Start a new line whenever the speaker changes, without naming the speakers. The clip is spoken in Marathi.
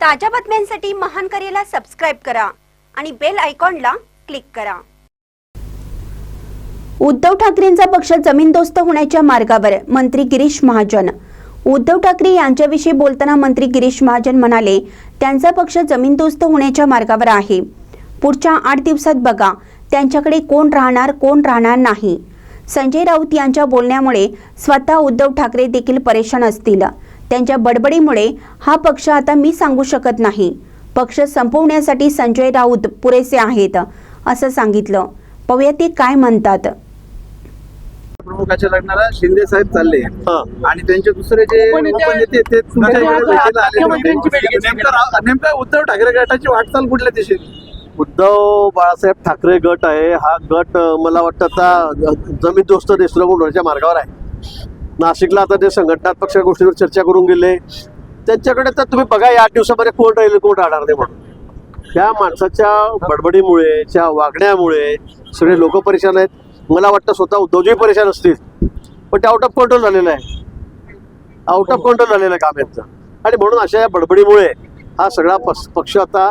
ताज्या बातम्यांसाठी महान करेला सबस्क्राइब करा आणि बेल आयकॉनला क्लिक करा। उद्धव ठाकरेंचा पक्ष जमीनदोस्त होण्याच्या मार्गावर, मंत्री गिरीश महाजन। उद्धव ठाकरे यांच्याविषयी बोलताना मंत्री गिरीश महाजन म्हणाले, त्यांचा पक्ष जमीनदोस्त होण्याच्या मार्गावर आहे। पुढच्या 8 दिवसात बघा त्यांच्याकडे कोण राहणार नाही। संजय राऊत यांच्या बोलण्यामुळे स्वतः उद्धव ठाकरे देखील परेशान असतील। त्यांच्या बडबडीमुळे हा पक्ष आता मी सांगू शकत नाही। पक्ष संपवण्यासाठी संजय राऊत पुरेसे आहेत असं सांगितलं। पाहूया ते काय म्हणतात।
प्रमुखाच्या लग्नाला शिंदे साहेब चालले आणि त्यांचे दुसरे जे उपनेते ते नेमका उद्धव ठाकरे गटाची वाटचाल कुठल्या दिशेने?
उद्धव बाळासाहेब ठाकरे गट आहे। हा गट मला वाटतं आता जमीनदोस्त देशद्रोह होण्याच्या मार्गावर आहे। नाशिकला आता ते संघटनात्मक गोष्टींवर चर्चा करून गेले। त्यांच्याकडे तर तुम्ही बघा या 8 दिवसामध्ये कोण राहील कोण राहणार नाही म्हणून। त्या माणसाच्या बडबडीमुळे, त्या वागण्यामुळे सगळे लोक परेशान आहेत। मला वाटतं स्वतः उद्धवजी परेशान असतील, पण ते आउट ऑफ कंट्रोल झालेलं आहे। आउट ऑफ कंट्रोल झालेलं आहे काम यांचं, आणि म्हणून अशा या बडबडीमुळे हा सगळा पक्ष आता